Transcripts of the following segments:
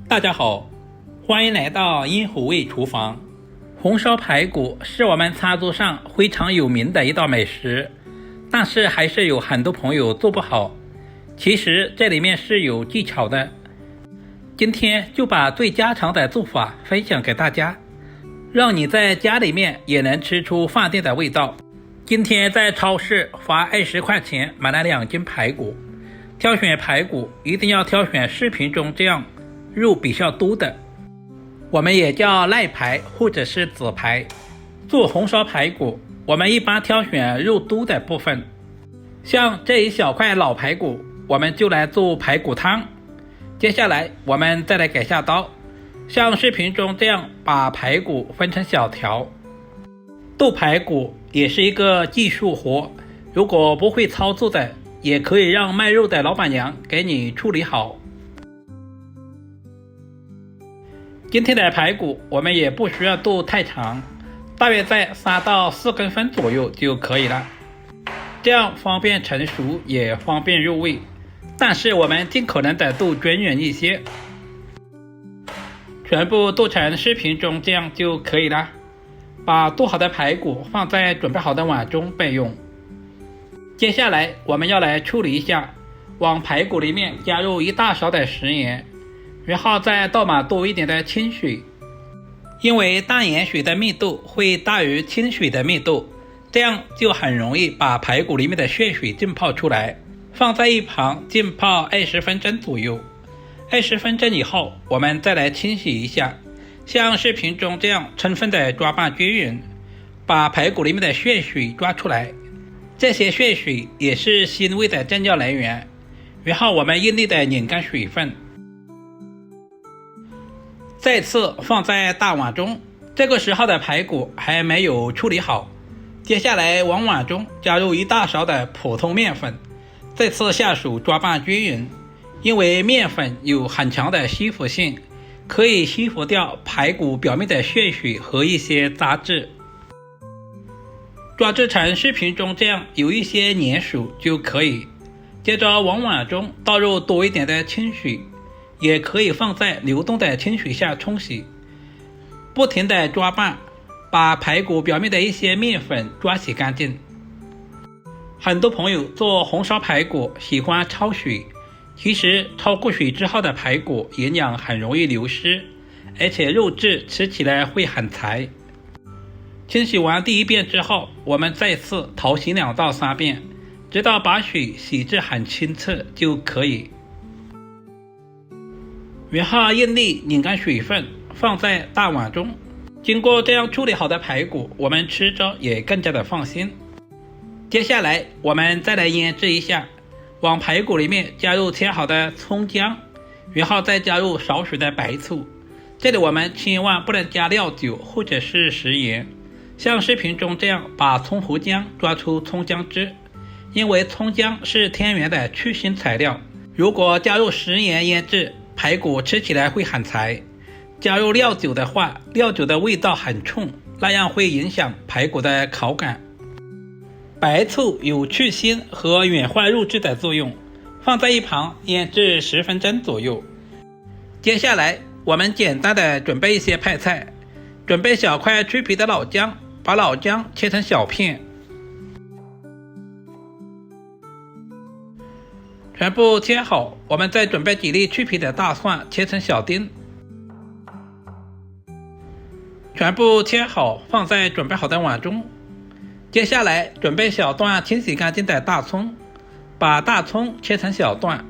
大家好，欢迎来到阴虎味厨房。红烧排骨是我们茶桌上非常有名的一道美食，但是还是有很多朋友做不好。其实这里面是有技巧的，今天就把最家常的做法分享给大家，让你在家里面也能吃出饭店的味道。今天在超市花20块钱买了2斤排骨，挑选排骨一定要挑选视频中这样肉比较多的，我们也叫赖排或者是紫排。做红烧排骨，我们一般挑选肉多的部分，像这一小块老排骨，我们就来做排骨汤。接下来我们再来改下刀，像视频中这样把排骨分成小条。剁排骨也是一个技术活，如果不会操作的，也可以让卖肉的老板娘给你处理好。今天的排骨我们也不需要剁太长，大约在3到4公分左右就可以了，这样方便成熟也方便入味，但是我们尽可能的剁均匀一些，全部剁成视频中这样就可以了。把剁好的排骨放在准备好的碗中备用。接下来我们要来处理一下，往排骨里面加入1大勺的食盐，然后再倒满多一点的清水，因为淡盐水的密度会大于清水的密度，这样就很容易把排骨里面的血水浸泡出来。放在一旁浸泡20分钟左右。20分钟以后，我们再来清洗一下，像视频中这样充分的抓拌均匀，把排骨里面的血水抓出来。这些血水也是腥味的重要来源，然后我们用力的拧干水分，再次放在大碗中。这个时候的排骨还没有处理好，接下来往碗中加入1大勺的普通面粉，再次下手抓拌均匀，因为面粉有很强的吸附性，可以吸附掉排骨表面的血水和一些杂质，抓制成视频中这样有一些粘手就可以。接着往碗中倒入多一点的清水，也可以放在流动的清水下冲洗，不停的抓拌，把排骨表面的一些面粉抓洗干净。很多朋友做红烧排骨喜欢焯水，其实焯过水之后的排骨营养很容易流失，而且肉质吃起来会很柴。清洗完第1遍之后，我们再次淘洗2到3遍，直到把水洗至很清澈就可以。然后用力拧干水分，放在大碗中。经过这样处理好的排骨，我们吃着也更加的放心。接下来我们再来腌制一下，往排骨里面加入切好的葱姜，然后再加入少许的白醋。这里我们千万不能加料酒或者是食盐，像视频中这样把葱和姜抓出葱姜汁，因为葱姜是天然的去腥材料，如果加入食盐腌制，排骨吃起来会很柴。加入料酒的话，料酒的味道很冲，那样会影响排骨的口感。白醋有去腥和软化肉质的作用，放在一旁腌制10分钟左右。接下来我们简单的准备一些配菜，准备小块去皮的老姜，把老姜切成小片，全部切好。我们再准备几粒去皮的大蒜，切成小丁，全部切好放在准备好的碗中。接下来准备小段清洗干净的大葱，把大葱切成小段，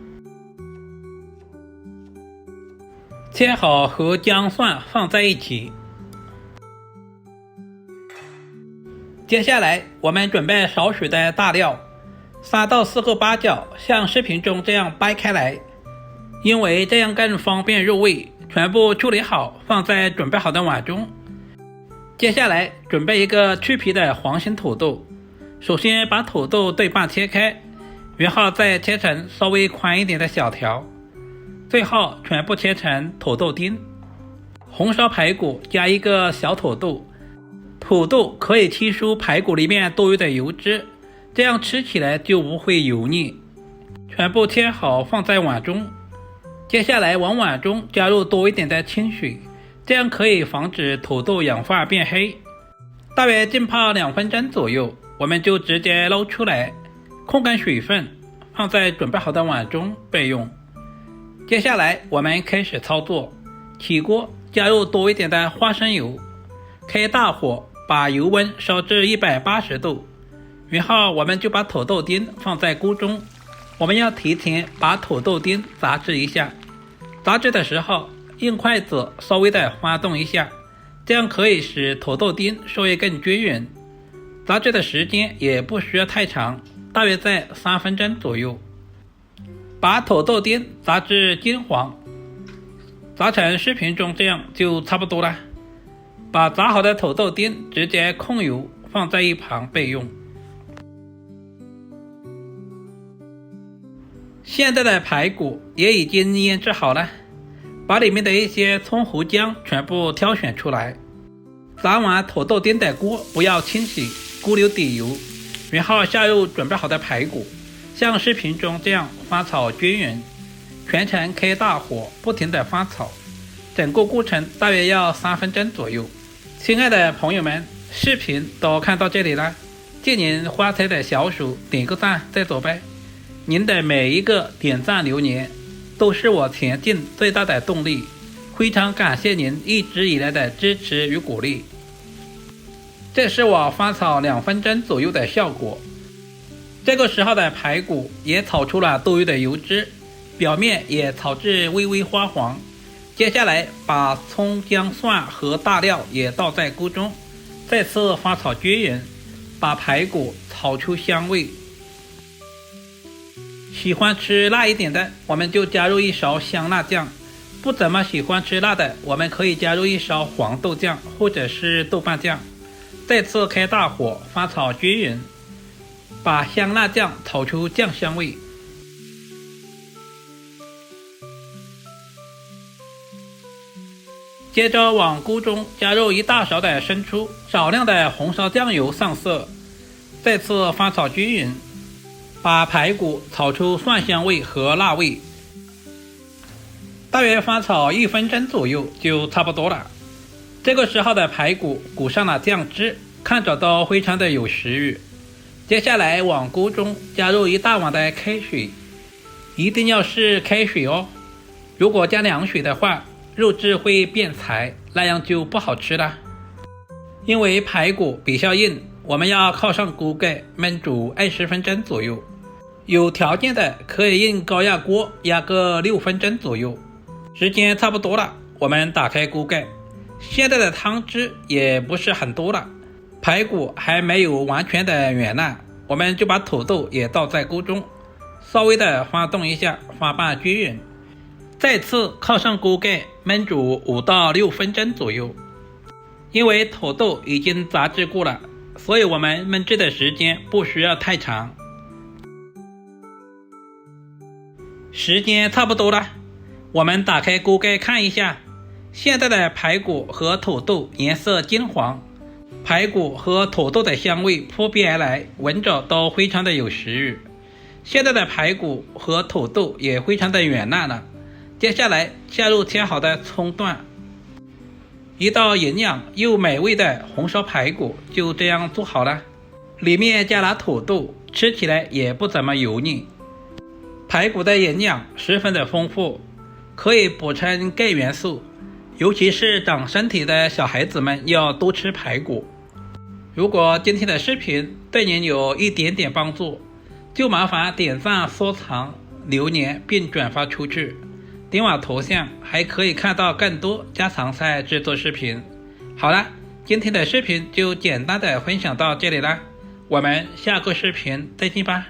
切好和姜蒜放在一起。接下来我们准备少许的大料，3到4个八角，像视频中这样掰开来，因为这样更方便入味。全部处理好放在准备好的碗中。接下来准备一个去皮的黄心土豆，首先把土豆对半切开，然后再切成稍微宽一点的小条，最后全部切成土豆丁。红烧排骨加一个小土豆，土豆可以吸收排骨里面多余的油脂，这样吃起来就不会油腻。全部切好放在碗中。接下来往碗中加入多一点的清水，这样可以防止土豆氧化变黑。大约浸泡2分钟左右，我们就直接捞出来，控干水分，放在准备好的碗中备用。接下来我们开始操作，起锅加入多一点的花生油，开大火把油温烧至180度，然后我们就把土豆丁放在锅中。我们要提前把土豆丁炸制一下，炸制的时候用筷子稍微的滑动一下，这样可以使土豆丁受液更均匀。炸制的时间也不需要太长，大约在3分钟左右。把土豆丁炸至金黄，炸成视频中这样就差不多了。把炸好的土豆丁直接控油放在一旁备用。现在的排骨也已经腌制好了，把里面的一些葱胡姜全部挑选出来。炸完土豆丁的锅不要清洗，锅留底油，然后下入准备好的排骨，像视频中这样翻炒均匀，全程开大火不停地翻炒，整个过程大约要3分钟左右。亲爱的朋友们，视频都看到这里了，借您花菜的小手点个赞再走呗。您的每一个点赞留言都是我前进最大的动力，非常感谢您一直以来的支持与鼓励。这是我翻炒2分钟左右的效果。这个时候的排骨也炒出了多余的油脂，表面也炒至微微发黄。接下来把葱姜蒜和大料也倒在锅中，再次翻炒均匀，把排骨炒出香味。喜欢吃辣一点的，我们就加入1勺香辣酱，不怎么喜欢吃辣的，我们可以加入1勺黄豆酱或者是豆瓣酱。再次开大火翻炒均匀，把香辣酱炒出酱香味。接着往锅中加入1大勺的生抽，少量的红烧酱油上色，再次翻炒均匀，把排骨炒出蒜香味和辣味。大约翻炒1分钟左右就差不多了。这个时候的排骨裹上了酱汁，看着都非常的有食欲。接下来往锅中加入1大碗的开水，一定要是开水哦，如果加凉水的话，肉质会变柴，那样就不好吃了。因为排骨比较硬，我们要靠上锅盖焖煮20分钟左右。有条件的可以用高压锅压个6分钟左右。时间差不多了，我们打开锅盖。现在的汤汁也不是很多了，排骨还没有完全的软烂，我们就把土豆也倒在锅中，稍微的翻动一下，翻拌均匀。再次靠上锅盖焖煮5到6分钟左右。因为土豆已经炸制过了，所以我们焖制的时间不需要太长。时间差不多了，我们打开锅盖看一下，现在的排骨和土豆颜色金黄，排骨和土豆的香味扑鼻而来，闻着都非常的有食欲。现在的排骨和土豆也非常的软烂了。接下来下入切好的葱段，一道营养又美味的红烧排骨就这样做好了。里面加了土豆，吃起来也不怎么油腻。排骨的营养十分的丰富，可以补充钙元素，尤其是长身体的小孩子们要多吃排骨。如果今天的视频对您有一点点帮助，就麻烦点赞、收藏、留言并转发出去。点我头像还可以看到更多家常菜制作视频。好了，今天的视频就简单的分享到这里了，我们下个视频再见吧。